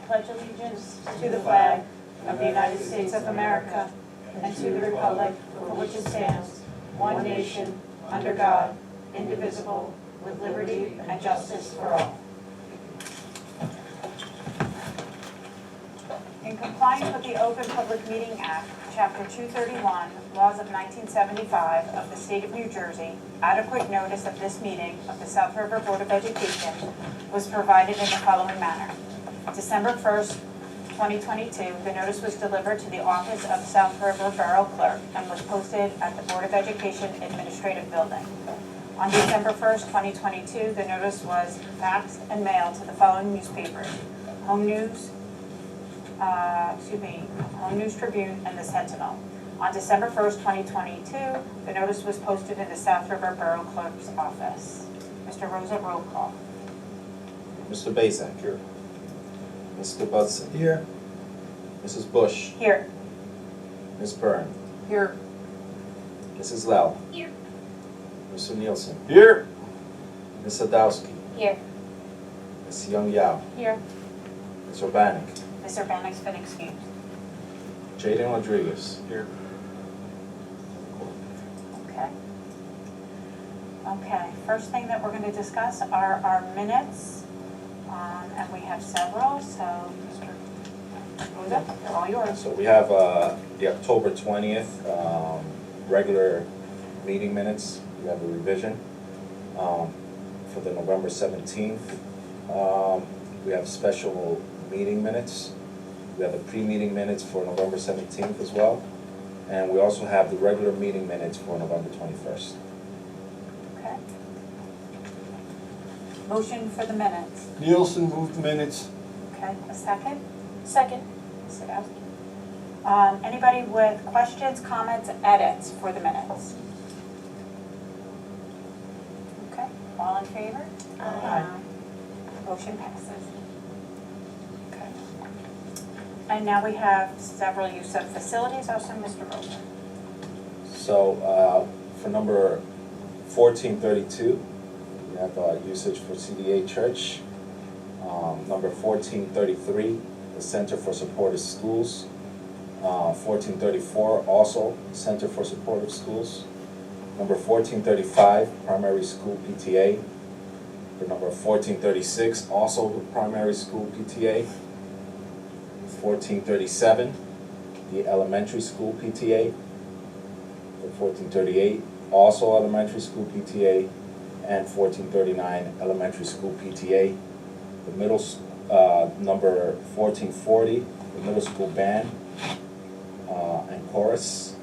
pledge allegiance to the flag of the United States of America and to the republic for which it stands, one nation, under God, indivisible, with liberty and justice for all. In compliance with the Open Public Meeting Act, Chapter 231, Laws of 1975 of the State of New Jersey, adequate notice of this meeting of the South River Board of Education was provided in the following manner. December 1st, 2022, the notice was delivered to the office of South River Borough Clerk and was posted at the Board of Education Administrative Building. On December 1st, 2022, the notice was faxed and mailed to the following newspapers: Home News Tribune, and the Sentinel. On December 1st, 2022, the notice was posted in the South River Borough Clerk's office. Mr. Rosa, roll call. Mr. Basak. Here. Mr. Budson. Here. Mrs. Bush. Here. Ms. Byrne. Here. Mrs. Lau. Here. Mr. Nielsen. Here. Ms. Sadowski. Here. Ms. Young Yao. Here. Ms. Urbanik. Mr. Bannick's been excused. Jaden Rodriguez. Here. Okay. Okay, first thing that we're going to discuss are our minutes, and we have several, so Mr. Rosa, they're all yours. So we have the October 20th regular meeting minutes. We have a revision for the November 17th. We have special meeting minutes. We have the pre-meeting minutes for November 17th as well. And we also have the regular meeting minutes for November 21st. Okay. Motion for the minutes. Nielsen moved the minutes. Okay, a second? Second. Sadowski. Anybody with questions, comments, edits for the minutes? Okay, all in favor? Aye. Motion passes. Okay. And now we have several use of facilities, also Mr. Rosa. So for number 1432, we have usage for CDA Church. Number 1433, the Center for Supportive Schools. 1434, also Center for Supportive Schools. Number 1435, Primary School PTA. For number 1436, also the Primary School PTA. 1437, the Elementary School PTA. For 1438, also Elementary School PTA. And 1439, Elementary School PTA. The middle, number 1440, the Middle School Band and Chorus.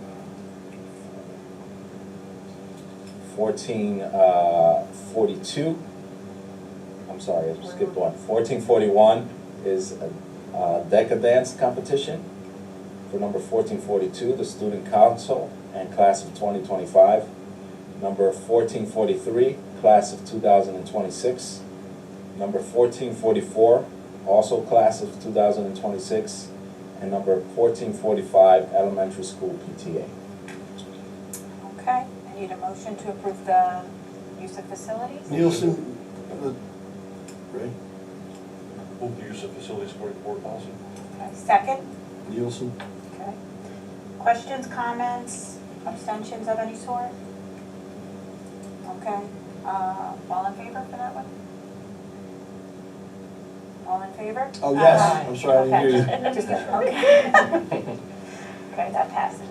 1442, I'm sorry, I skipped one. 1441 is a DECA dance competition. For number 1442, the Student Council and Class of 2025. Number 1443, Class of 2026. Number 1444, also Class of 2026. And number 1445, Elementary School PTA. Okay, I need a motion to approve the use of facilities. Nielsen, Ray? Move the use of facilities for board policy. Okay, second. Nielsen? Okay. Questions, comments, abstentions of any sort? Okay, all in favor for that one? All in favor? Oh, yes, Aye. I'm sorry, I didn't hear you. Okay. Just okay. Okay, that passes.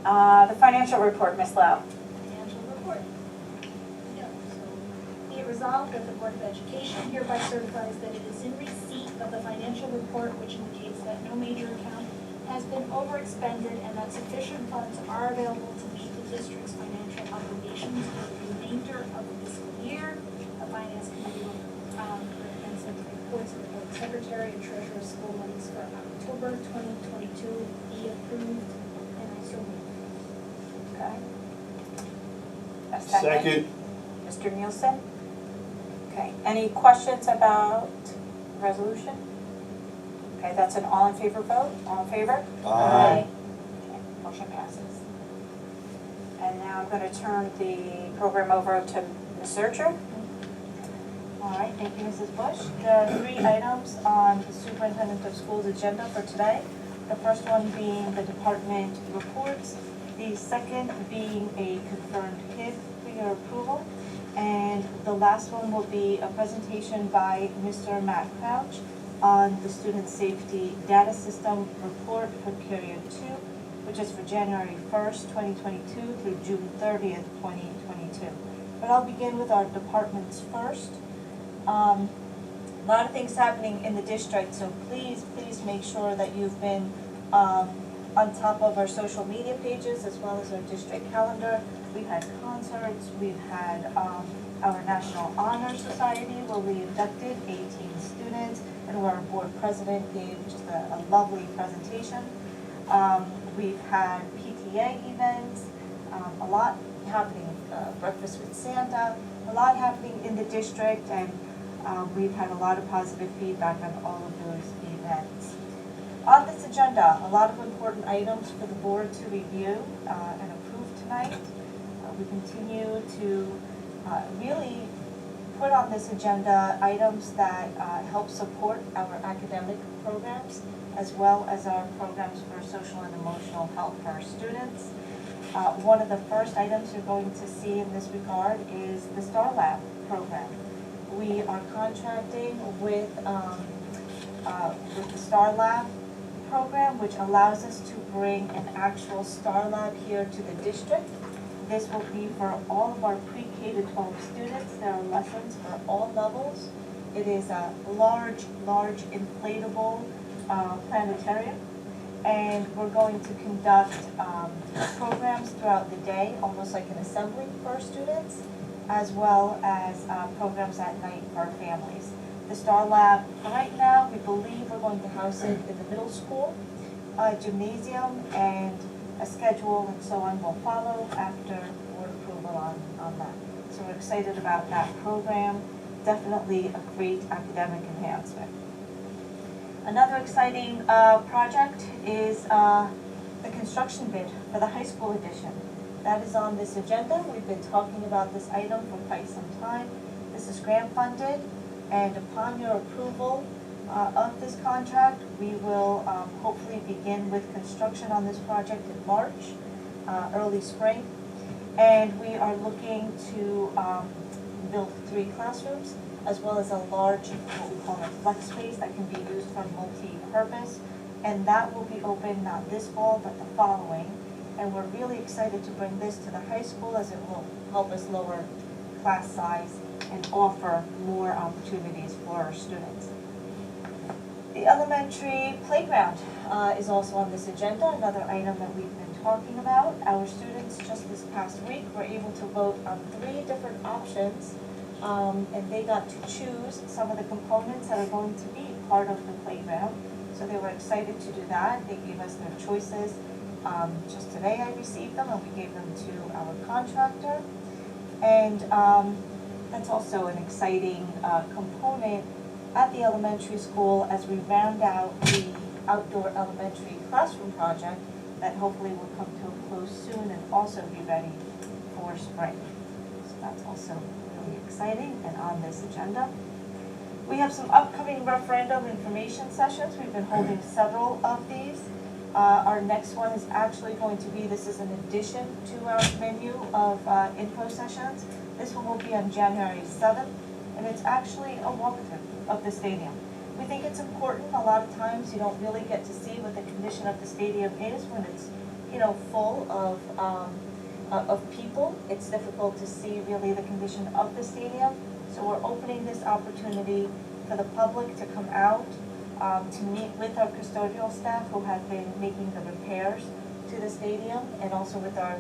The financial report, Ms. Lau. Financial report. No, so be it resolved that the Board of Education hereby certifies that it is in receipt of the financial report, which indicates that no major account has been overexpended and that sufficient funds are available to meet the district's financial obligations for the remainder of the fiscal year. The Finance Committee will recommend the reports of the Board Secretary and Treasurer of School monies for October 2022 be approved, and I so move. Okay. A second? Second. Mr. Nielsen? Okay, any questions about the resolution? Okay, that's an all in favor vote. All in favor? Aye. Okay, motion passes. And now I'm going to turn the program over to Ms. Searcher. All right. Hi, thank you, Mrs. Bush. There are 3 items on the superintendent of schools agenda for today. The first one being the department reports, the second being a confirmed KID for your approval, and the last one will be a presentation by Mr. Matt Crouch on the student safety data system report for period 2, which is for January 1st, 2022 through June 30th, 2022. But I'll begin with our departments first. A lot of things happening in the district, so please make sure that you've been on top of our social media pages as well as our district calendar. We've had concerts, we've had our National Honor Society where we inducted 18 students and where our board president gave just a lovely presentation. We've had PTA events, a lot happening, breakfast with Santa, a lot happening in the district, and we've had a lot of positive feedback on all of those events. On this agenda, a lot of important items for the board to review and approve tonight. We continue to really put on this agenda items that help support our academic programs as well as our programs for social and emotional health for our students. One of the first items you're going to see in this regard is the Star Lab program. We are contracting with the Star Lab program, which allows us to bring an actual Star Lab here to the district. This will be for all of our pre-K to 12 students. There are lessons for all levels. It is a large inflatable planetarium, and we're going to conduct programs throughout the day, almost like an assembly for our students, as well as programs at night for our families. The Star Lab, right now, we believe we're going to house it in the middle school gymnasium, and a schedule and so on will follow after board approval on that. So we're excited about that program. Definitely a great academic enhancement. Another exciting project is the construction bid for the high school edition. That is on this agenda. We've been talking about this item for quite some time. This is grant funded, and upon your approval of this contract, we will hopefully begin with construction on this project in March, early spring. And we are looking to build 3 classrooms, as well as a large, what we call a flex space that can be used for multi-purpose. And that will be open not this fall, but the following. And we're really excited to bring this to the high school, as it will help us lower class size and offer more opportunities for our students. The elementary playground is also on this agenda, another item that we've been talking about. Our students just this past week were able to vote on 3 different options, and they got to choose some of the components that are going to be part of the playground. So they were excited to do that. They gave us their choices. Just today I received them, and we gave them to our contractor. And that's also an exciting component at the elementary school as we round out the outdoor elementary classroom project that hopefully will come to a close soon and also be ready for spring. So that's also really exciting and on this agenda. We have some upcoming referendum information sessions. We've been holding several of these. Our next one is actually going to be, this is an addition to our menu of info sessions. This one will be on January 7th, and it's actually a walkthrough of the stadium. We think it's important. A lot of times you don't really get to see what the condition of the stadium is when it's, full of people. It's difficult to see really the condition of the stadium. So we're opening this opportunity for the public to come out, to meet with our custodial staff who have been making the repairs to the stadium, and also with our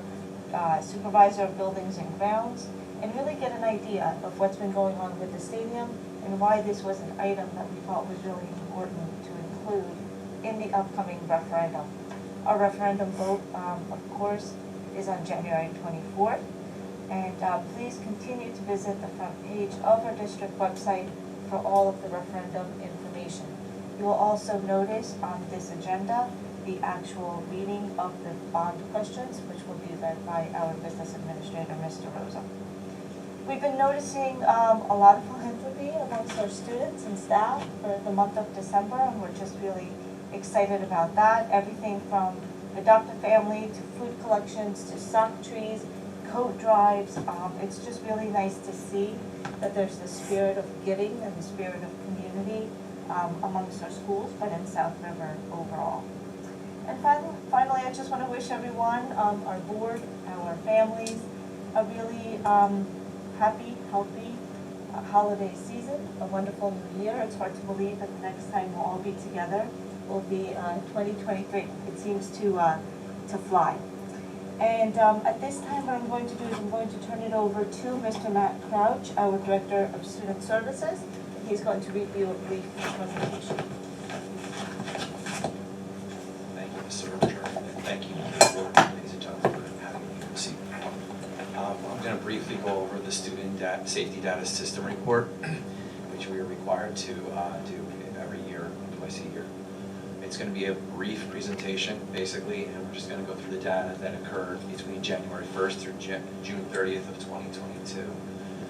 supervisor of buildings and grounds, and really get an idea of what's been going on with the stadium and why this was an item that we thought was really important to include in the upcoming referendum. Our referendum vote, of course, is on January 24th. And please continue to visit the front page of our district website for all of the referendum information. You will also notice on this agenda the actual reading of the bond questions, which will be read by our business administrator, Mr. Rosa. We've been noticing a lot of philanthropy amongst our students and staff for the month of December, and we're just really excited about that. Everything from adopt a family to food collections to sock trees, coat drives. It's just really nice to see that there's the spirit of giving and the spirit of community amongst our schools, but in South River overall. And finally, I just want to wish everyone, our board, our families, a really happy, healthy holiday season, a wonderful new year. It's hard to believe that the next time we'll all be together will be 2023. It seems to fly. And at this time, what I'm going to do is I'm going to turn it over to Mr. Matt Crouch, our Director of Student Services. He's going to review a brief presentation. Thank you, Mr. Archer, and thank you, ladies and gentlemen, for having me this evening. I'm going to briefly go over the Student Safety Data System Report, which we are required to do every year, twice a year. It's going to be a brief presentation, basically, and we're just going to go through the data that occurred between January 1st through June 30th of 2022.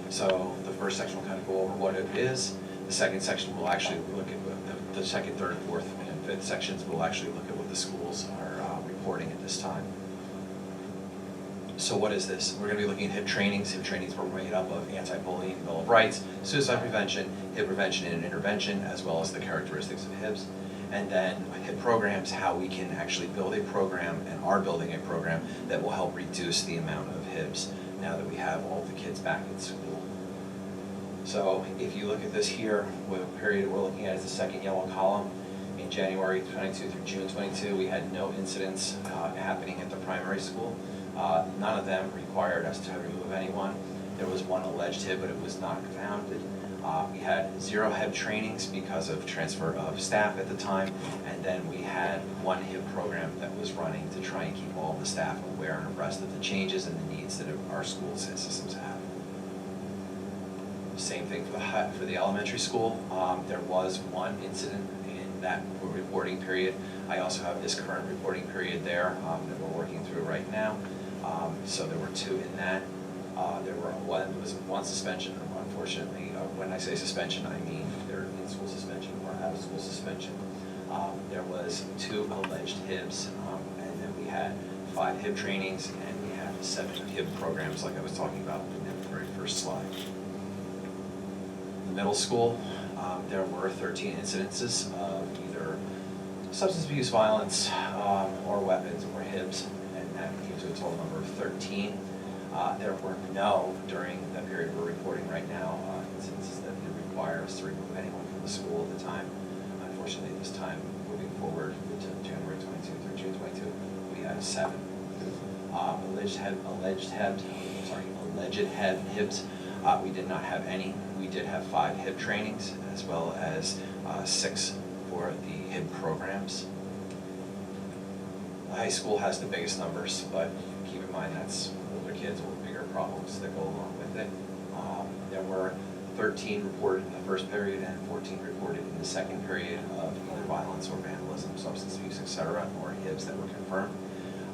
So the first section will kind of go over what it is. The second section will actually look at the second, third, fourth, and fifth sections will actually look at what the schools are reporting at this time. So what is this? We're going to be looking at HIB trainings. HIB trainings were made up of anti-bullying, Bill of Rights, suicide prevention, HIB prevention and intervention, as well as the characteristics of HIBs. And then HIB programs, how we can actually build a program and are building a program that will help reduce the amount of HIBs now that we have all the kids back in school. So if you look at this here, what period we're looking at is the second yellow column. In January 22 through June 22, we had no incidents happening at the primary school. None of them required us to remove anyone. There was one alleged HIB, but it was not founded. We had 0 HIB trainings because of transfer of staff at the time, and then we had 1 HIB program that was running to try and keep all the staff aware and abreast of the changes and the needs that our schools and systems have. Same thing for the elementary school. There was 1 incident in that reporting period. I also have this current reporting period there that we're working through right now. So there were 2 in that. There was one suspension, unfortunately. When I say suspension, I mean they're in-school suspension or out-of-school suspension. There was 2 alleged HIBs, and then we had 5 HIB trainings, and we had 7 HIB programs, like I was talking about in the very first slide. The middle school, there were 13 incidences of either substance abuse, violence, or weapons, or HIBs, and that came to a total number of 13. There were no, during the period we're reporting right now, instances that would require us to remove anyone from the school at the time. Unfortunately, this time, moving forward to January 22 through June 22, we had 7. Alleged HIBs, we did not have any. We did have 5 HIB trainings, as well as 6 for the HIB programs. The high school has the biggest numbers, but keep in mind that's older kids with bigger problems that go along with it. There were 13 reported in the first period and 14 reported in the second period of either violence or vandalism, substance abuse, etc., or HIBs that were confirmed.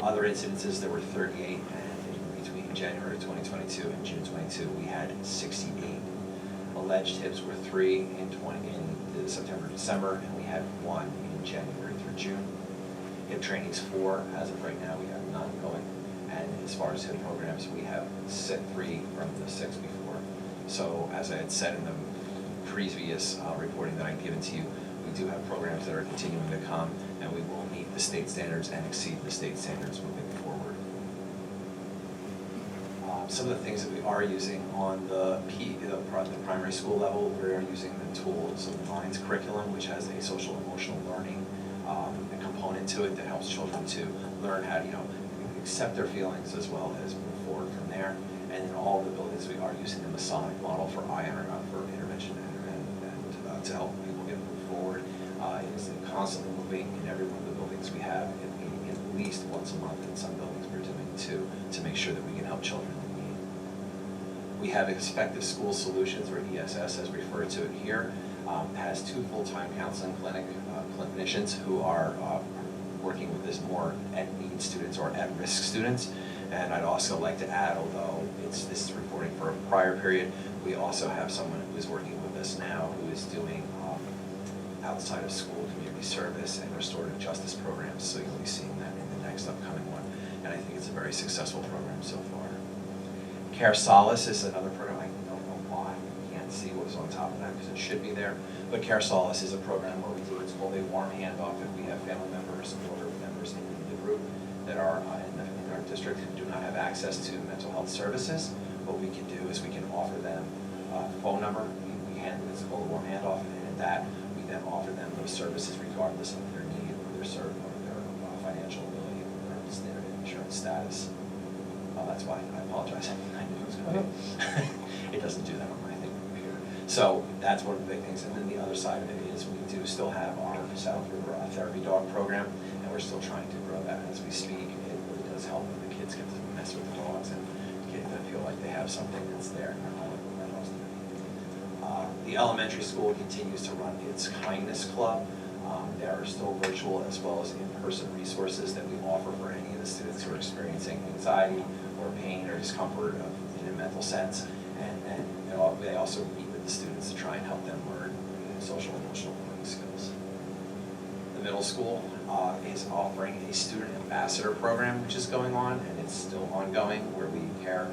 Other incidences, there were 38, and between January 2022 and June 22, we had 68. Alleged HIBs were 3 in September, December, and we had 1 in January through June. HIB trainings 4, as of right now, we have none going. And as far as HIB programs, we have 3 from the 6 before. So as I had said in the previous reporting that I'd given to you, we do have programs that are continuing to come, and we will meet the state standards and exceed the state standards moving forward. Some of the things that we are using on the primary school level, we are using the tools of the MINDS curriculum, which has a social emotional learning component to it that helps children to learn how to, accept their feelings as well as move forward from there. And in all the buildings, we are using the Masonic model for for intervention and to help people get moved forward. It is constantly moving in every one of the buildings we have, and meeting at least once a month. In some buildings, we're doing 2 to make sure that we can help children in need. We have Effective School Solutions, or ESS as referred to it here, has 2 full-time counseling clinicians who are working with this more at-need students or at-risk students. And I'd also like to add, although it this is reporting for a prior period. We also have someone who is working with us now who is doing outside of school community service and restorative justice programs, so you'll be seeing that in the next upcoming one. And I think it's a very successful program so far. Care Solace is another program. I don't know why you can't see what was on top of that because it should be there. But Care Solace is a program where we do what's called a warm handoff if we have family members or members in the group that are in our district who do not have access to mental health services. What we can do is we can offer them a phone number. It's called a warm handoff, and in that we then offer them those services regardless of their need or their financial ability or their insurance status. That's why I apologize. I knew it was going to be. It doesn't do that on my computer. So that's one of the big things. And then the other side of it is we do still have our South River Therapy Dog program, and we're still trying to grow that as we speak. It really does help when the kids get to mess with the dogs and get to feel like they have something that's there. The elementary school continues to run its Kindness Club. There are still virtual as well as in-person resources that we offer for any of the students who are experiencing anxiety or pain or discomfort in a mental sense. And they also meet with the students to try and help them learn social and emotional learning skills. The middle school is offering a student ambassador program, which is going on, and it's still ongoing, where we pair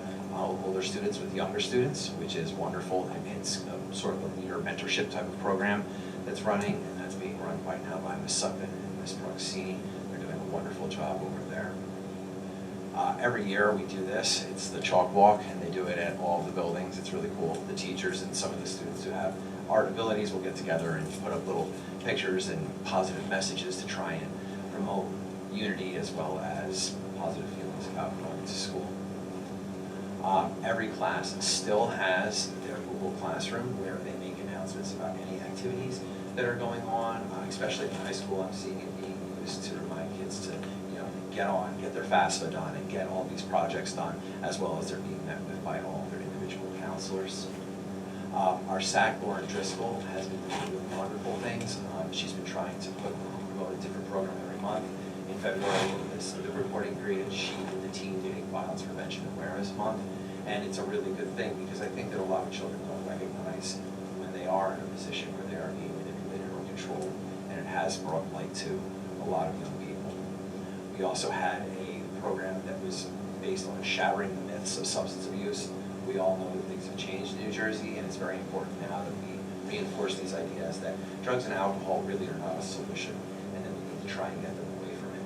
older students with younger students, which is wonderful. And it's sort of a leader mentorship type of program that's running, and that's being run right now by Ms. Sutton and Ms. Proxini. They're doing a wonderful job over there. Every year we do this. It's the chalk walk, and they do it at all of the buildings. It's really cool. The teachers and some of the students who have art abilities will get together and put up little pictures and positive messages to try and promote unity as well as positive feelings about going to school. Every class still has their Google Classroom where they make announcements about any activities that are going on, especially in high school. I'm seeing it being used to remind kids to get their FAFSA done and get all these projects done, as well as they're being met with by all their individual counselors. Our SAC, Lauren Driscoll, has been doing wonderful things. She's been trying to promote a different program every month. In February, the reporting period, she and the Teen Dating Violence Prevention Awareness Month. And it's a really good thing because I think that a lot of children don't recognize when they are in a position where they are being manipulated or controlled. And it has brought light to a lot of young people. We also had a program that was based on shattering the myths of substance abuse. We all know that things have changed in New Jersey, and it's very important now that we reinforce these ideas that drugs and alcohol really are not a solution, and that we need to try and get them away from it.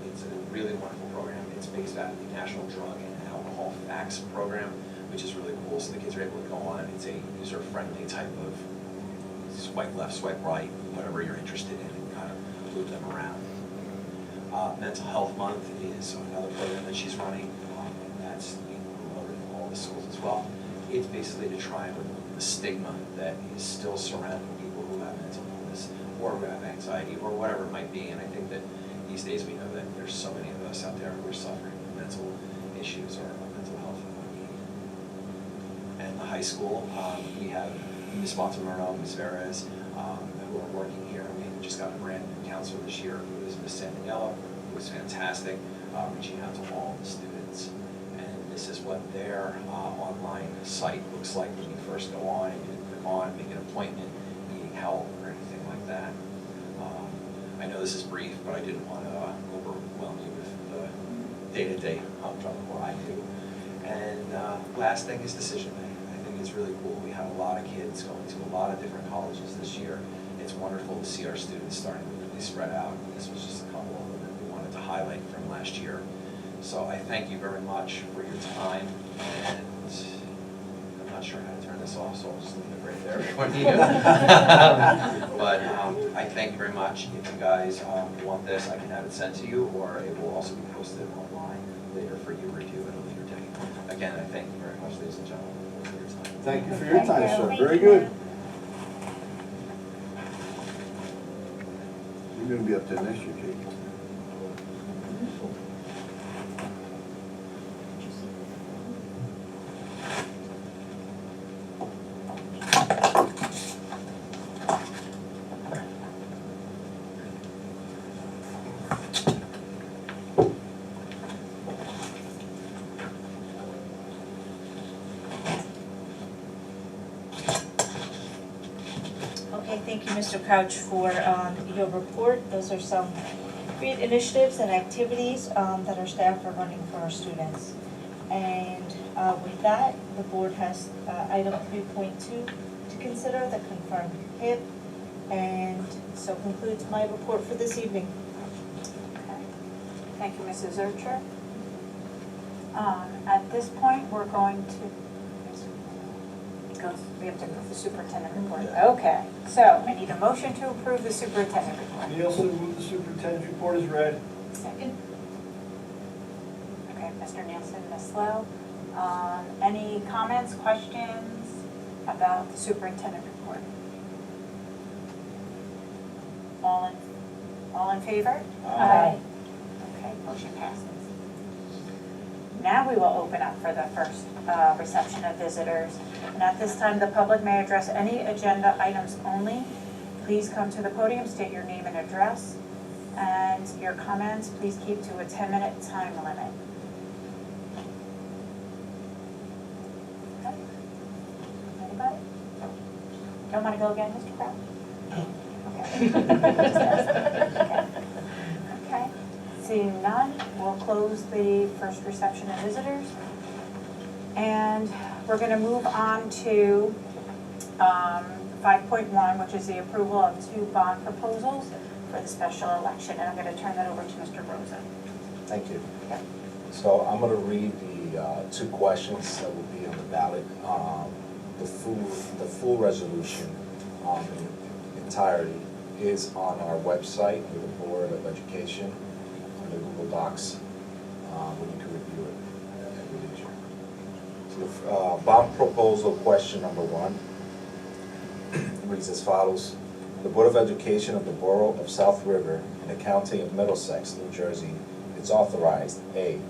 It's a really wonderful program. It's based out of the National Drug and Alcohol Facts program, which is really cool. So the kids are able to go on. It's a user-friendly type of swipe left, swipe right, whatever you're interested in, and kind of move them around. Mental Health Month is another program that she's running, and that's being promoted in all the schools as well. It's basically to try and remove the stigma that is still surrounding people who have mental illness or who have anxiety or whatever it might be. And I think that these days we know that there's so many of us out there who are suffering with mental issues or mental health need. And the high school, we have Ms. Montemurno, Ms. Veres, who are working here. We just got a brand new counselor this year, who is Ms. Sandaniello, who is fantastic, reaching out to all the students. And this is what their online site looks like when you first go on and you click on, make an appointment, needing help, or anything like that. I know this is brief, but I didn't want to overwhelm you with the day-to-day humdrum of what I do. And last thing is decision making. I think it's really cool. We have a lot of kids going to a lot of different colleges this year. It's wonderful to see our students starting to really spread out. This was just a couple of them that we wanted to highlight from last year. So I thank you very much for your time, and I'm not sure how to turn this off, so I'll just leave it right there for you. But I thank you very much. If you guys want this, I can have it sent to you, or it will also be posted online later for you to review at a later date. Again, I thank you very much, ladies and gentlemen, for your time. Thank you for your time, Thank you. sir. Thank Very you. good. You're gonna be up there next year, Jake. Thank you, Mr. Crouch, for your report. Those are some great initiatives and activities that our staff are running for our students. And with that, the board has item 3.2 to consider the confirmed HIP. And so concludes my report for this evening. Okay. Thank you, Mrs. Zurcher. At this point, we're going to, we have to approve the superintendent report. Okay, so I need a motion to approve the superintendent report. Nielsen, move the superintendent's report is read. Second. Okay, Mr. Nielsen, Ms. Lowe. Any comments, questions about the superintendent report? All in favor? Aye. Okay, motion passes. Now we will open up for the first reception of visitors. And at this time, the public may address any agenda items only. Please come to the podium, state your name and address. And your comments, please keep to a 10-minute time limit. Okay. Anybody? Don't want to go again, Mr. Brown? Okay. Okay. Seeing none, we'll close the first reception of visitors. And we're going to move on to 5.1, which is the approval of 2 bond proposals for the special election. And I'm going to turn that over to Mr. Rosa. Thank you. Yep. So I'm going to read the 2 questions that will be on the ballot. The full resolution in entirety is on our website with the Board of Education on the Google Docs, where you can review it at your leisure. So the bond proposal question number 1 reads as follows. The Board of Education of the Borough of South River in the County of Middlesex, New Jersey, is authorized, A,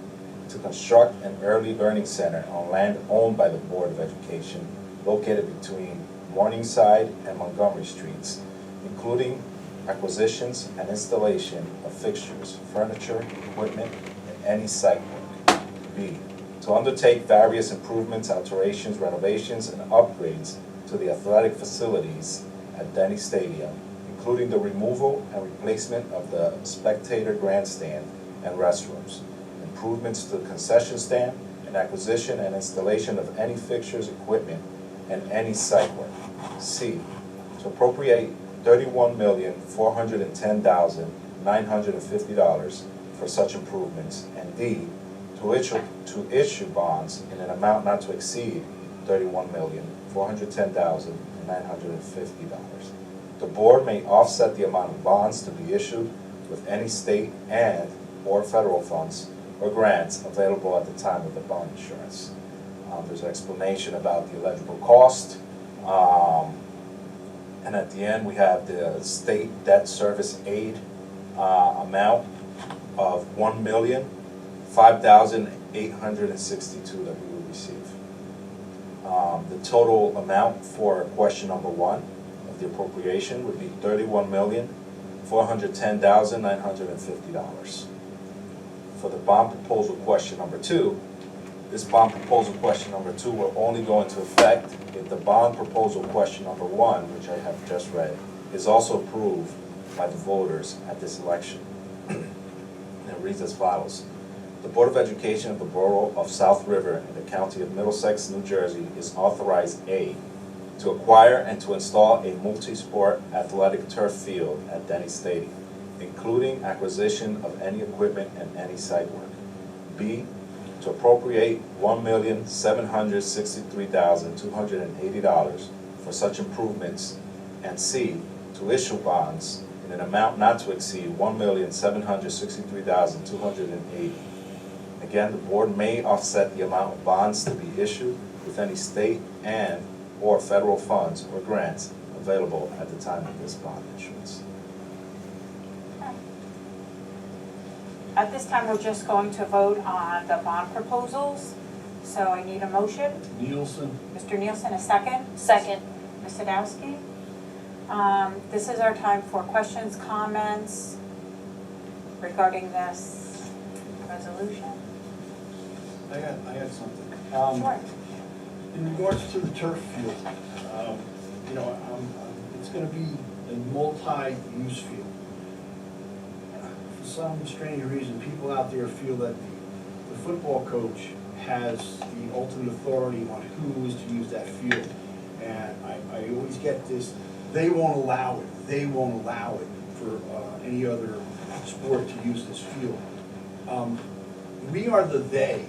to construct an early learning center on land owned by the Board of Education located between Morningside and Montgomery Streets, including acquisitions and installation of fixtures, furniture, equipment, and any site work. B, to undertake various improvements, alterations, renovations, and upgrades to the athletic facilities at Denny Stadium, including the removal and replacement of the spectator grandstand and restrooms, improvements to the concession stand, and acquisition and installation of any fixtures, equipment, and any site work. C, to appropriate $31,410,950 for such improvements, and D, to issue bonds in an amount not to exceed $31,410,950. The board may offset the amount of bonds to be issued with any state and/or federal funds or grants available at the time of the bond issuance. There's an explanation about the eligible cost. And at the end, we have the state debt service aid amount of $1,005,862 that we will receive. The total amount for question number 1 of the appropriation would be $31,410,950. For the bond proposal question number 2, this bond proposal question number 2 will only go into effect if the bond proposal question number 1, which I have just read, is also approved by the voters at this election. And it reads as follows. The Board of Education of the Borough of South River in the County of Middlesex, New Jersey is authorized, A, to acquire and to install a multi-sport athletic turf field at Denny Stadium, including acquisition of any equipment and any site work. B, to appropriate $1,763,280 for such improvements, and C, to issue bonds in an amount not to exceed $1,763,280. Again, the board may offset the amount of bonds to be issued with any state and/or federal funds or grants available at the time of this bond issuance. At this time, we're just going to vote on the bond proposals. So I need a motion. Nielsen, Mr. Nielsen, a second. Second. Ms. Sadowski. This is our time for questions, comments regarding this resolution. I got something. Sure. In regards to the turf field, it's gonna be a multi-use field. For some strange reason, people out there feel that the football coach has the ultimate authority on who is to use that field. And I always get this, they won't allow it for any other sport to use this field. We are the they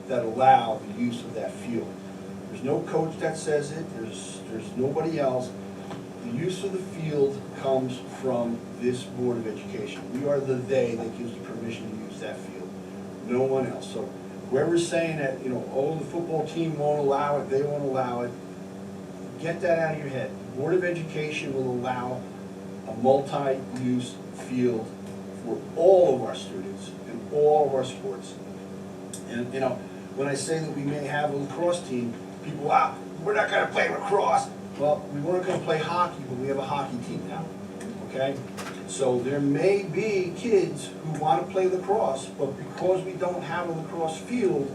that allow the use of that field. There's no coach that says it, there's nobody else. The use of the field comes from this Board of Education. We are the they that gives the permission to use that field, no one else. So whoever's saying that, oh, the football team won't allow it, they won't allow it, get that out of your head. The Board of Education will allow a multi-use field for all of our students and all of our sports. And, when I say that we may have a lacrosse team, people, wow, we're not gonna play lacrosse. Well, we weren't gonna play hockey, but we have a hockey team now, okay? So there may be kids who wanna play lacrosse, but because we don't have a lacrosse field,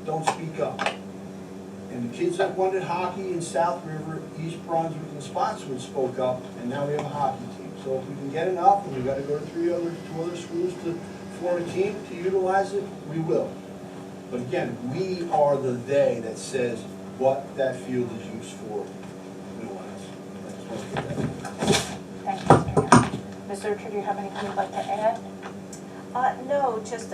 don't speak up. And the kids that wanted hockey in South River, East Brunswick, and Spotswood spoke up, and now we have a hockey team. So if we can get enough, and we gotta go to two other schools to form a team to utilize it, we will. But again, we are the they that says what that field is used for, no one else. I just want to get that. Thank you, Mr. Mayor. Ms. Richard, do you have anything you'd like to add? No, just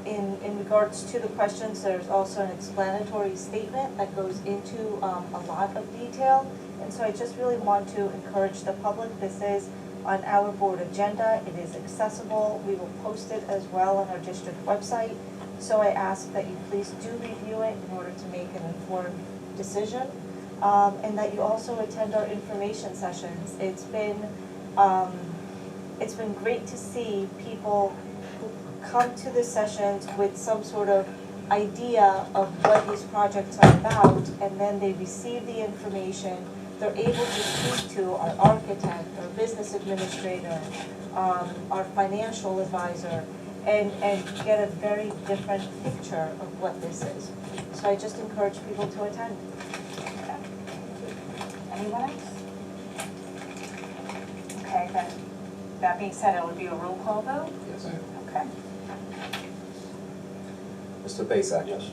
in regards to the questions, there's also an explanatory statement that goes into a lot of detail. And so I just really want to encourage the public, this is on our board agenda, it is accessible, we will post it as well on our district website. So I ask that you please do review it in order to make an informed decision, and that you also attend our information sessions. It's been great to see people who come to the sessions with some sort of idea of what these projects are about, and then they receive the information. They're able to speak to our architect, our business administrator, our financial advisor, and get a very different picture of what this is. So I just encourage people to attend. Okay. Anyone else? Okay, then, that being said, it would be a roll call vote? Yes. Okay. Mr. Basak? Yes.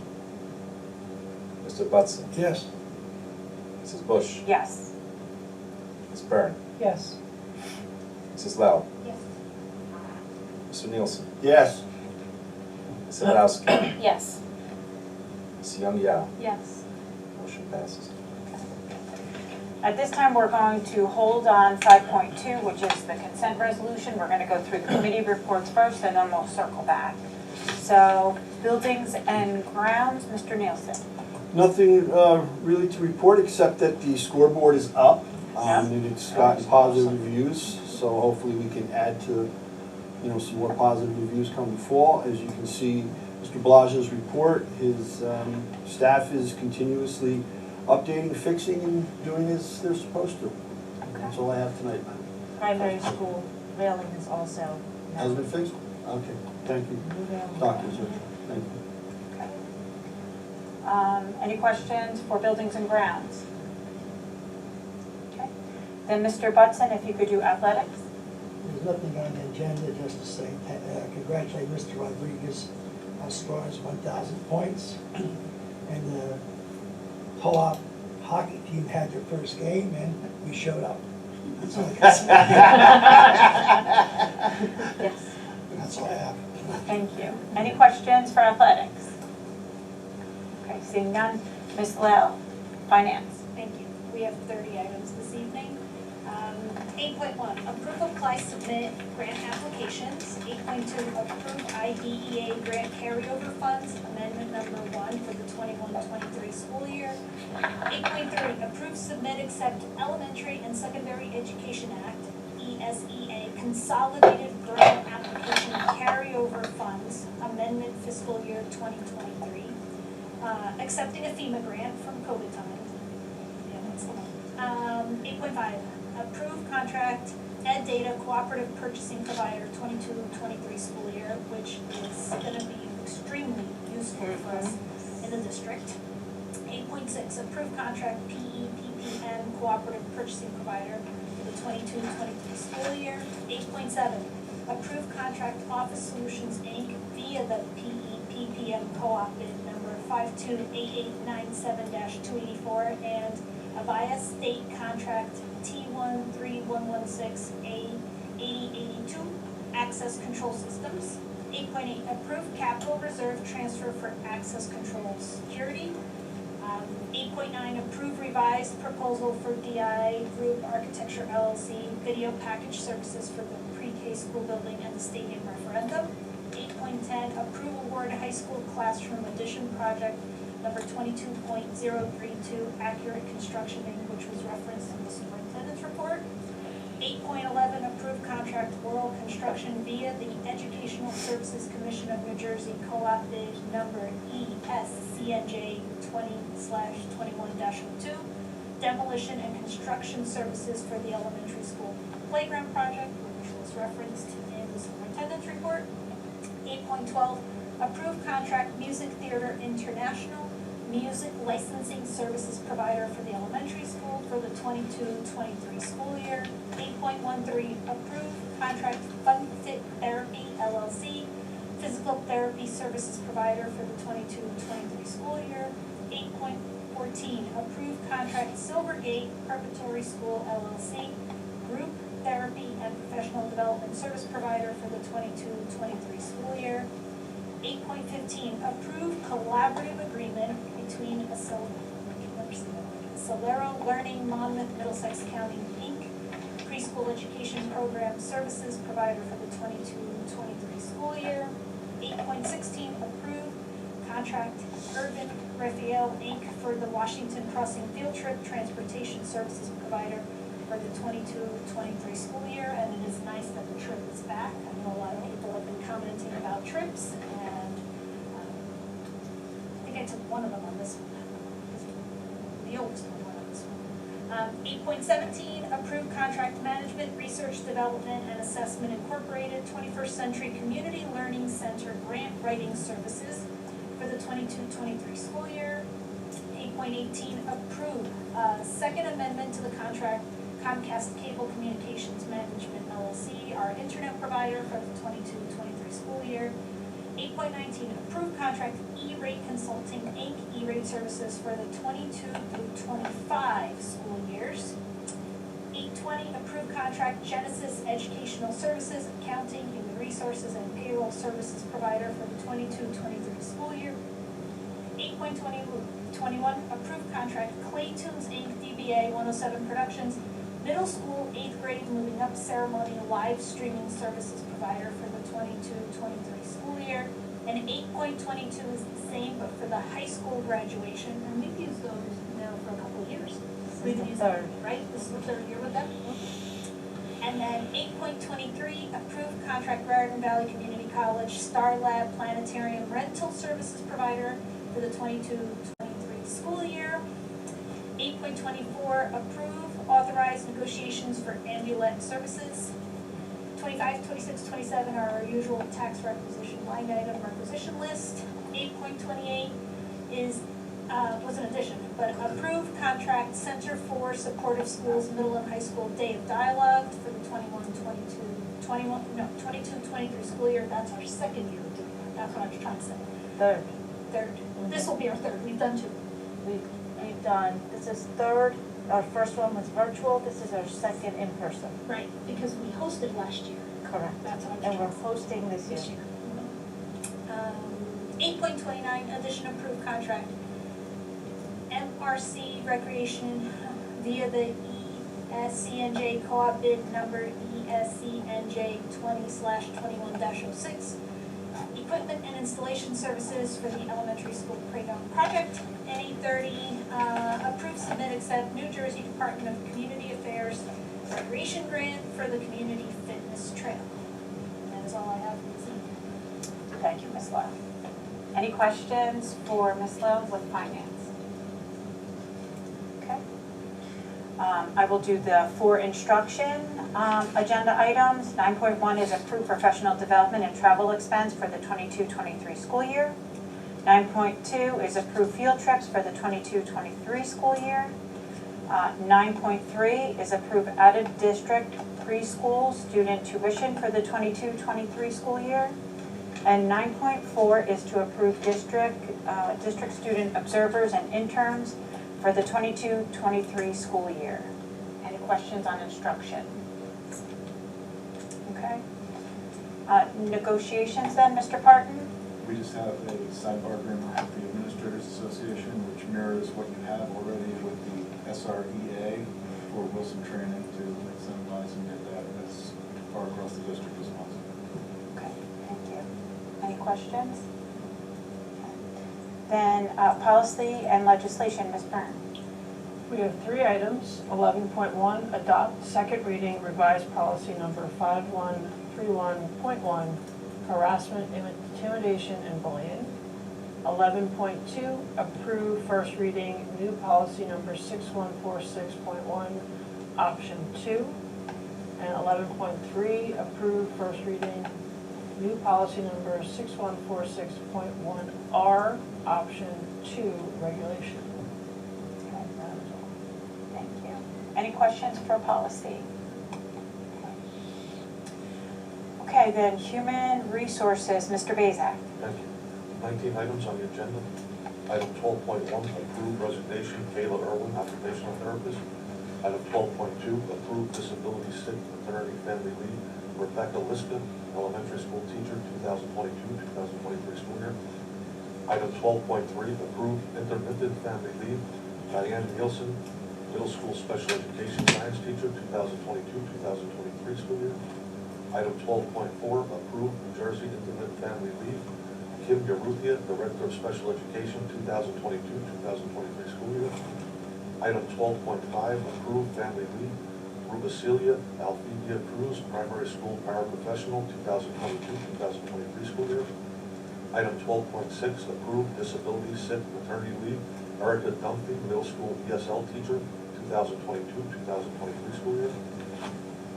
Mr. Butson? Yes. Mrs. Bush? Yes. Ms. Byrne? Yes. Mrs. Lau? Yes. Mr. Nielsen? Yes. Ms. Sadowski? Yes. Ms. Young Yao? Yes. Motion passes. At this time, we're going to hold on 5.2, which is the consent resolution. We're going to go through the committee reports first, and then we'll circle back. So, buildings and grounds, Mr. Nielsen. Nothing really to report except that the scoreboard is up. And it's gotten positive reviews, so hopefully we can add to, some more positive reviews come the fall. As you can see, Mr. Balage's report, his staff is continuously updating, fixing, and doing as they're supposed to. That's all I have tonight, ma'am. Primary school railing is also now. Has it been fixed? Okay, thank you. New railing. Dr. Zercher, thank you. Any questions for buildings and grounds? Okay. Then Mr. Butson, if you could do athletics. There's nothing on the agenda, just to say congratulate Mr. Rodriguez on scoring his 1,000 points. And the co-op hockey team had their first game, and we showed up. That's all I can say. Yes. That's all I have. Thank you. Any questions for athletics? Okay, seeing none. Ms. Lau, finance. Thank you. We have 30 items this evening. 8.1, approve, apply, submit grant applications. 8.2, approve IDEA grant carryover funds, amendment number 1 for the 21-23 school year. 8.3, approve, submit, accept Elementary and Secondary Education Act, ESEA, consolidated grant application carryover funds, amendment fiscal year 2023. Accepting a FEMA grant from COVID time. Yeah, that's the one. 8.5, approve contract Ed Data Cooperative Purchasing Provider 22-23 school year, which is going to be extremely useful for us in the district. 8.6, approve contract PEPPM Cooperative Purchasing Provider for the 22-23 school year. 8.7, approve contract Office Solutions Inc. via the PEPPM co-op bid number 528897-284 and Avaya State Contract T13116A8082 Access Control Systems. 8.8, approve capital reserve transfer for access control security. 8.9, approve revised proposal for DI Group Architecture LLC video package services for the pre-K school building and the stadium referendum. 8.10, approve award high school classroom addition project number 22.032 Accurate Construction Inc., which was referenced in the superintendent's report. 8.11, approve contract Oral Construction via the Educational Services Commission of New Jersey co-op bid number ESCNJ 20/21-02, demolition and construction services for the elementary school playground project, which was referenced in the superintendent's report. 8.12, approve contract Music Theater International music licensing services provider for the elementary school for the 22-23 school year. 8.13, approve contract FunFit Therapy LLC, physical therapy services provider for the 22-23 school year. 8.14, approve contract Silvergate Preparatory School LLC, group therapy and professional development service provider for the 22-23 school year. 8.15, approve collaborative agreement between Solero Learning Monmouth Middlesex County Inc., preschool education program services provider for the 22-23 school year. 8.16, approve contract Urban Raphael Inc. for the Washington Crossing field trip transportation services provider for the 22-23 school year, and it is nice that the trip is back. I know a lot of people have been commenting about trips, and I think I took one of them on this one. The oldest one on this one. 8.17, approve contract management, research, development, and assessment incorporated 21st Century Community Learning Center grant writing services for the 22-23 school year. 8.18, approve second amendment to the contract Comcast Cable Communications Management LLC, our internet provider for the 22-23 school year. 8.19, approve contract E-Rate Consulting Inc., E-Rate Services for the 22-25 school years. 8.20, approve contract Genesis Educational Services, Accounting, Human Resources, and Payroll Services provider for the 22-23 school year. 8.21, approve contract Claytoons Inc., DBA 107 Productions, middle school 8th grade moving up ceremony live streaming services provider for the 22-23 school year. And 8.22 is the same, but for the high school graduation, and we've used those now for a couple of years. We've used them, right? This is the third year with them. And then 8.23, approved contract Raritan Valley Community College Star Lab Planetarium rental services provider for the 22-23 school year. 8.24, approve authorized negotiations for ambulance services. 25, 26, 27 are our usual tax requisition line item requisition list. 8.28 is, was an addition, but approved contract Center for Supportive Schools Middle and High School Day of Dialogue for the 22-23 school year. That's our second year of doing that. That's what I was trying to say. Third. Third. This will be our third. We've done two. We've done, this is third, our first one was virtual, this is our second in person. Right, because we hosted last year. Correct. That's what I was And we're trying to say. hosting this year. 8.29, addition approved contract. MRC Recreation via the ESCNJ co-op bid number ESCNJ 20/21-06. Equipment and installation services for the elementary school playground project. And 8.30, approve, submit, accept New Jersey Department of Community Affairs Recreation Grant for the Community Fitness Trail. And that is all I have for this evening. Thank you, Ms. Lowe. Any questions for Ms. Lowe with finance? Okay. I will do the for instruction agenda items. 9.1 is approved professional development and travel expense for the 22-23 school year. 9.2 is approved field trips for the 22-23 school year. 9.3 is approve out-of-district preschool student tuition for the 22-23 school year. And 9.4 is to approve district student observers and interns for the 22-23 school year. Any questions on instruction? Okay. Negotiations then, Mr. Parton? We just have a sidebar agreement with the Administrators Association, which mirrors what you have already with the SREA for Wilson Training to incentivize and get that as far across the district as possible. Okay, thank you. Any questions? Then policy and legislation, Ms. Byrne. We have 3 items. 11.1, adopt second reading revised policy number 5131.1, harassment, intimidation, and bullying. 11.2, approve first reading new policy number 6146.1, option 2. And 11.3, approve first reading new policy number 6146.1R, option 2, regulation. Okay, that is all. Thank you. Any questions for policy? Okay, then human resources, Mr. Bazak. Thank you. 19 items on the agenda. Item 12.1, approve resignation Kayla Irwin, occupational therapist. Item 12.2, approve disability sick maternity family leave Rebecca Liska, elementary school teacher, 2022-2023 school year. Item 12.3, approve intermittent family leave Diane Nielsen, middle school special education science teacher, 2022-2023 school year. Item 12.4, approve New Jersey intermittent family leave Kim Garuthia, director of special education, 2022-2023 school year. Item 12.5, approve family leave Rubicilia Althea Cruz, primary school paraprofessional, 2022-2023 school year. Item 12.6, approve disability sick maternity leave Erica Dunphy, middle school ESL teacher, 2022-2023 school year.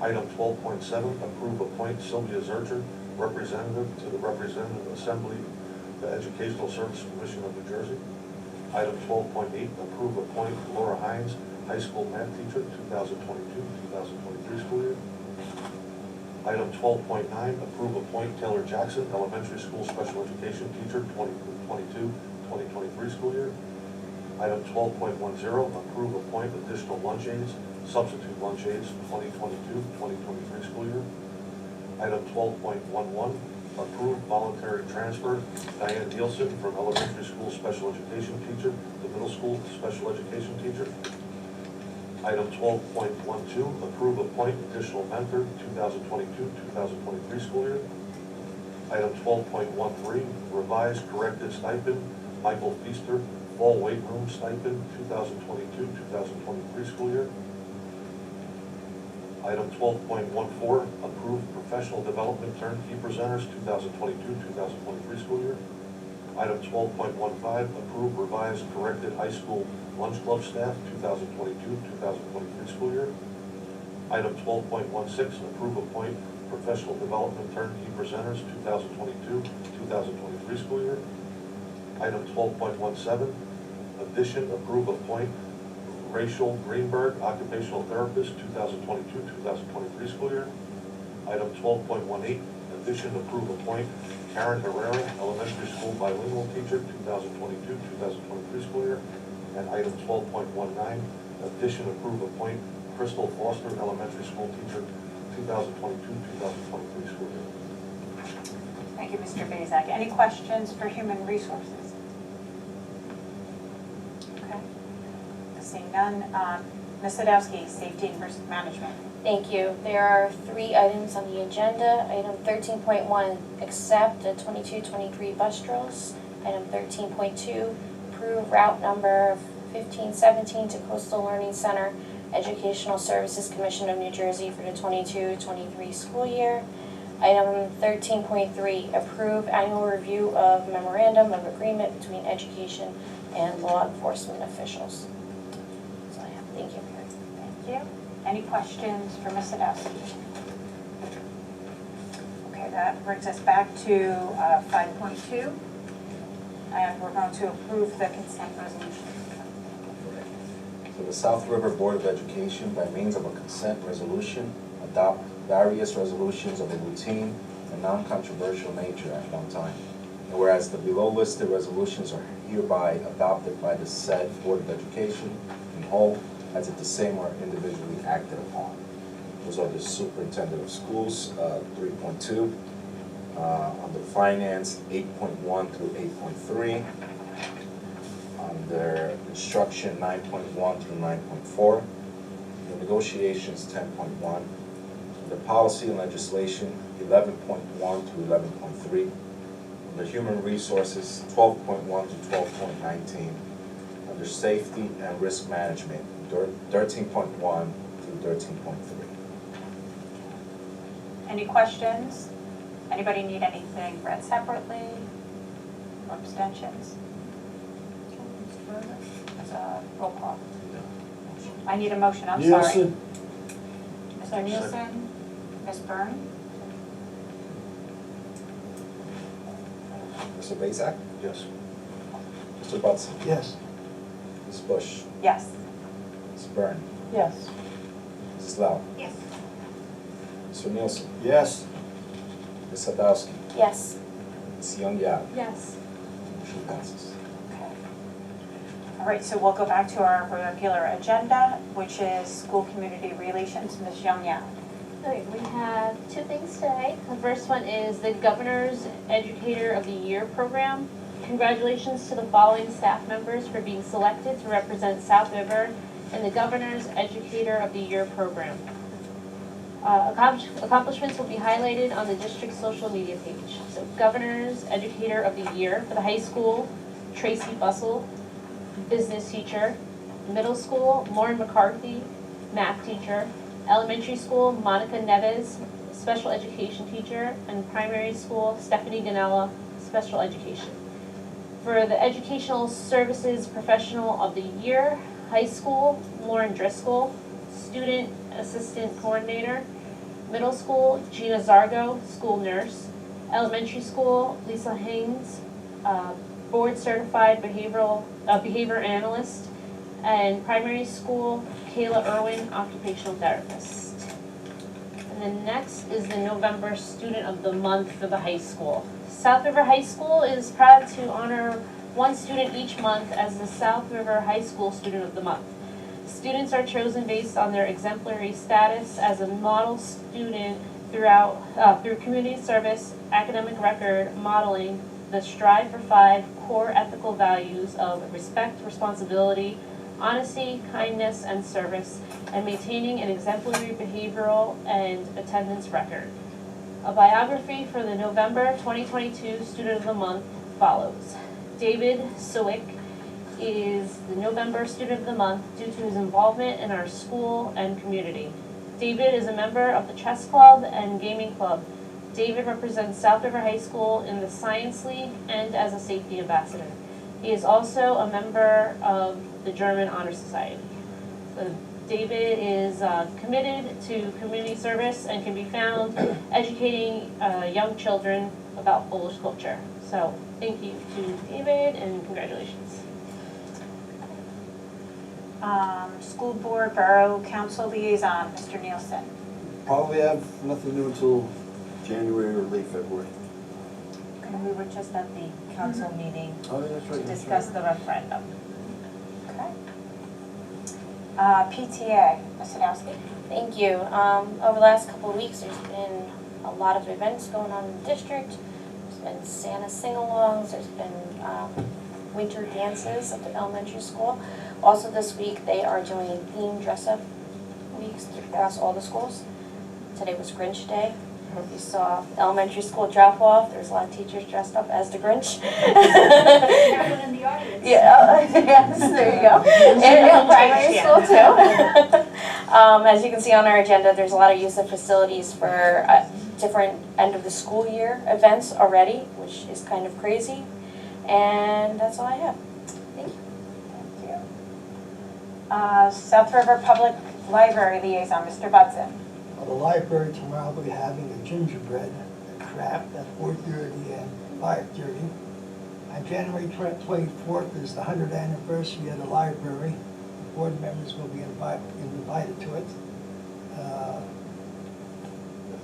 Item 12.7, approve appoint Sylvia Zurcher, representative to the Representative Assembly, the Educational Services Commission of New Jersey. Item 12.8, approve appoint Laura Hines, high school math teacher, 2022-2023 school year. Item 12.9, approve appoint Taylor Jackson, elementary school special education teacher, 2022-2023 school year. Item 12.10, approve appoint additional lunch aides, substitute lunch aides, 2022-2023 school year. Item 12.11, approve voluntary transfer Diane Nielsen from elementary school special education teacher to middle school special education teacher. Item 12.12, approve appoint additional mentor, 2022-2023 school year. Item 12.13, revise corrected stipend, Michael Feaster, fall weight room stipend, 2022-2023 school year. Item 12.14, approve professional development turnkey presenters, 2022-2023 school year. Item 12.15, approve revised corrected high school lunch club staff, 2022-2023 school year. Item 12.16, approve appoint professional development turnkey presenters, 2022-2023 school year. Item 12.17, addition, approve appoint Rachel Greenberg, occupational therapist, 2022-2023 school year. Item 12.18, addition, approve appoint Karen Herrera, elementary school bilingual teacher, 2022-2023 school year. And item 12.19, addition, approve appoint Crystal Foster, elementary school teacher, 2022-2023 school year. Thank you, Mr. Bazak. Any questions for human resources? Okay. Seeing none, Ms. Sadowski, safety and risk management. Thank you. There are 3 items on the agenda. Item 13.1, accept the 22-23 bus drills. Item 13.2, approve route number 1517 to Coastal Learning Center, Educational Services Commission of New Jersey for the 22-23 school year. Item 13.3, approve annual review of memorandum of agreement between education and law enforcement officials. That's all I have. Thank you. Thank you. Any questions for Ms. Sadowski? Okay, that brings us back to 5.2. And we're going to approve the consent resolution. So the South River Board of Education, by means of a consent resolution, adopt various resolutions of a routine and non-controversial nature at one time. And whereas the below listed resolutions are hereby adopted by the said Board of Education in whole, as if the same are individually acted upon. Those are the Superintendent of Schools, 3.2. Under Finance, 8.1 through 8.3. Under Instruction, 9.1 through 9.4. The Negotiations, 10.1. Under Policy and Legislation, 11.1 through 11.3. Under Human Resources, 12.1 to 12.19. Under Safety and Risk Management, 13.1 through 13.3. Any questions? Anybody need anything read separately? Or abstentions? As a roll call. I need a motion, I'm sorry. Nielsen. Mr. Nielsen, Ms. Byrne, Mr. Bazak? Yes. Mr. Butson? Yes. Ms. Bush? yes. Ms. Byrne? Yes. Mrs. Lau? Yes. Mr. Nielsen? Yes. Ms. Sadowski? Yes. Ms. Young Yap? Yes. Motion passes. Okay. All right, so we'll go back to our regular agenda, which is school community relations. Ms. Young Yap. All right, we have two things today. The first one is the Governor's Educator of the Year program. Congratulations to the following staff members for being selected to represent South River in the Governor's Educator of the Year program. Accomplishments will be highlighted on the district's social media page. So Governor's Educator of the Year for the high school, Tracy Bussell, business teacher. Middle school, Lauren McCarthy, math teacher. Elementary school, Monica Neves, special education teacher. And primary school, Stephanie Ganella, special education. For the Educational Services Professional of the Year, high school, Lauren Driscoll, student assistant coordinator. Middle school, Gina Zargo, school nurse. Elementary school, Lisa Haynes, board certified behavior analyst. And primary school, Kayla Irwin, occupational therapist. And then next is the November Student of the Month for the high school. South River High School is proud to honor one student each month as the South River High School Student of the Month. Students are chosen based on their exemplary status as a model student through community service, academic record, modeling the Strive for 5 core ethical values of respect, responsibility, honesty, kindness, and service, and maintaining an exemplary behavioral and attendance record. A biography for the November 2022 Student of the Month follows. David Sewick is the November Student of the Month due to his involvement in our school and community. David is a member of the Chess Club and Gaming Club. David represents South River High School in the Science League and as a safety ambassador. He is also a member of the German Honor Society. So David is committed to community service and can be found educating young children about Polish culture. So thank you to David and congratulations. School Board Borough Council Liaison, Mr. Nielsen. Probably have nothing new until January or late February. And we were just at the council meeting Oh, yeah, that's to right. discuss the referendum. Okay. PTA, Ms. Sadowski. Thank you. Over the last couple of weeks, there's been a lot of events going on in the district. There's been Santa sing-alongs, there's been winter dances at the elementary school. Also this week, they are doing themed dress-up weeks across all the schools. Today was Grinch Day. I hope you saw elementary school drop-off. There's a lot of teachers dressed up as the Grinch. Everyone in the audience. Yeah, yes, there you go. And primary school too. As you can see on our agenda, there's a lot of use of facilities for different end of the school year events already, which is kind of crazy. And that's all I have. Thank you. Thank you. South River Public Library Liaison, Mr. Butson. The library tomorrow will be having a gingerbread craft at 4:30 and 5:30. On January 24th is the 100th anniversary of the library. board members will be invited to it.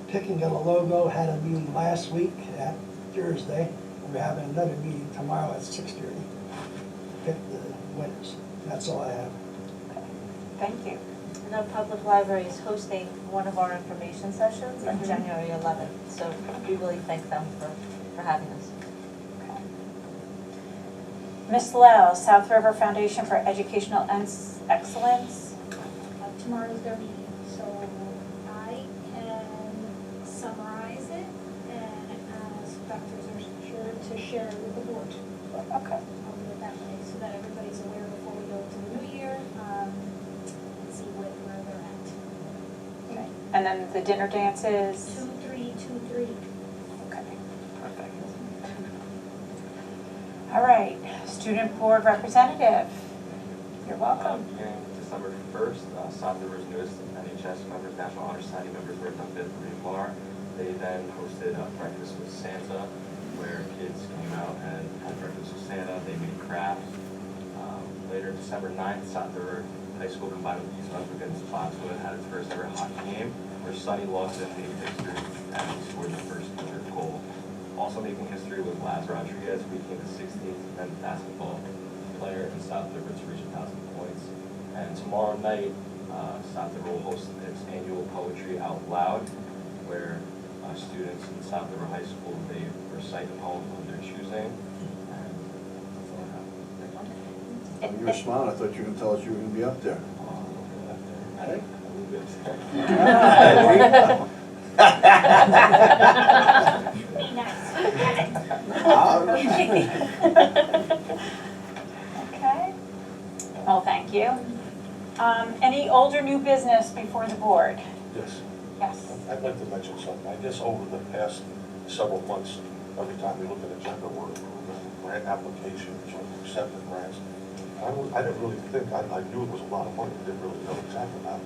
Picking of the logo, had a meeting last week at Thursday. We're having another meeting tomorrow at 6:30 to pick the winners. That's all I have. Thank you. And our public library is hosting one of our information sessions on January 11th, so we really thank them for having us. Ms. Lau, South River Foundation for Educational Excellence. Tomorrow's their meeting, so I can summarize it and ask Dr. Zercher to share it with the board. Okay. I'll do it that way, so that everybody's aware before we go to the new year, and see where they're at. Okay. And then the dinner dances? 2-3-2-3. Okay, perfect. All right, Student Board Representative, you're welcome. Beginning December 1st, South River's newest NHS members, National Honor Society members, were inducted at Marine Bar. They then hosted a breakfast with Santa, where kids came out and had breakfast with Santa. They made crafts. Later, December 9th, South River High School combined with East Westwood against Spotswood had its first ever hockey game, where Sonny Lawson made history and scored the first career goal. Also making history was Laz Rodriguez, who became the 16th men's basketball player in South River to reach 1,000 points. And tomorrow night, South River will host its annual Poetry Out Loud, where students in South River High School, they recite a poem of their choosing. And that's all I have. You were smiling, I thought you were gonna tell us you were gonna be up there. Hey? Be nice. Okay. Well, thank you. Any old or new business before the board? Yes. Yes. I'd like to mention something. I guess over the past several months, every time we look at agenda, we're approving grant applications or accepting grants. I didn't really think, I knew it was a lot of money, I didn't really know exactly how.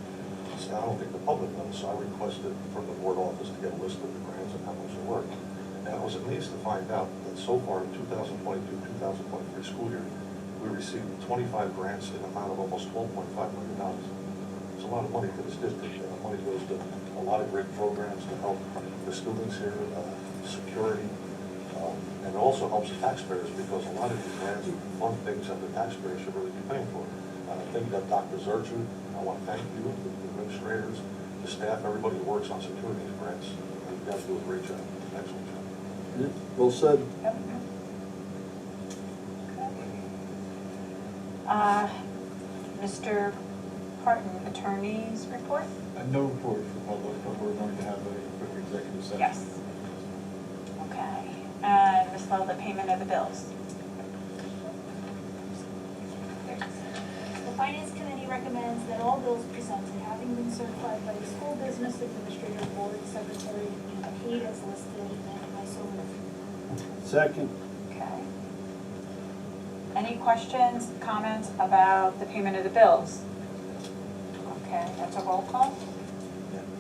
So I don't think the public knows, so I requested from the board office to get a list of the grants and how much they were. And I was amazed to find out that so far in 2022-2023 school year, we received 25 grants in an amount of almost $12.5 million. It's a lot of money to this district, and the money goes to a lot of great programs to help the students here, security, and it also helps the taxpayers because a lot of these grants fund things that the taxpayers should really be paying for. I think that Dr. Zercher, I want to thank you, the administrators, the staff, everybody who works on securing these grants. You guys do a great job, excellent job. Well said. Mr. Parton, attorney's report? No report for public, but we're going to have a quick executive session. Yes. Okay. And Ms. Lowe, the payment of the bills? The Finance Committee recommends that all bills presented, having been certified by the School Business Administrator Board Secretary, be paid as listed, and I so move. Second. Okay. Any questions, comments about the payment of the bills? Okay, that's a roll call?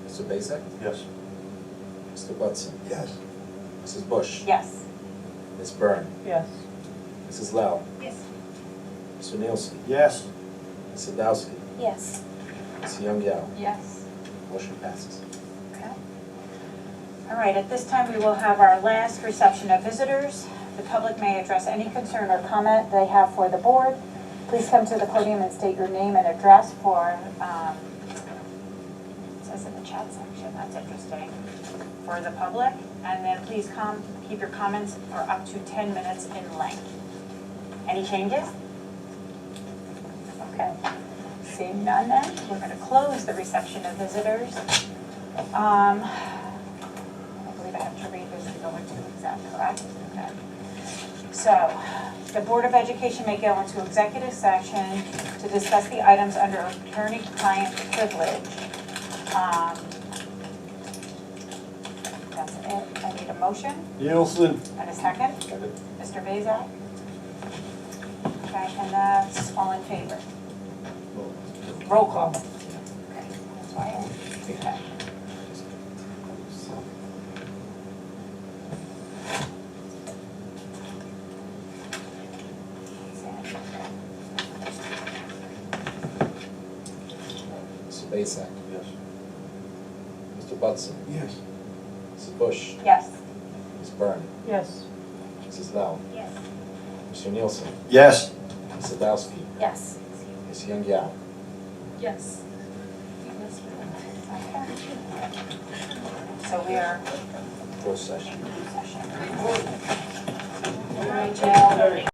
Mr. Basic? Yes. Mr. Butson? Yes. Mrs. Bush? Yes. Ms. Byrne? Yes. Mrs. Lau? Yes. Mr. Nielsen? Yes. Ms. Sadowski? Yes. Ms. Young Yao? Yes. Motion passes. Okay. All right, at this time, we will have our last reception of visitors. The public may address any concern or comment they have for the board. Please come to the podium and state your name and address for, it says in the chat section, that's interesting, for the public. And then please keep your comments for up to 10 minutes in length. Any changes? Okay. Seeing none then, we're going to close the reception of visitors. I believe I have to read this to go into exec, correct? Okay. So, the Board of Education may go into executive session to discuss the items under attorney-client privilege. That's it. I need a motion Nielsen. and a second. Mr. Bezak? Okay, and that's all in favor. Roll call. Okay, that's why okay. Masak, Yes. Mr. Butson, Yes. Mrs. Bush, Yes. Ms. Byrne, Yes. Mrs. Lau, Yes. Mr. Nielsen, Yes. Ms. Sadowski, Yes. Ms. Young Yao. Yes. So we are Closed session. in session. All right, Jill.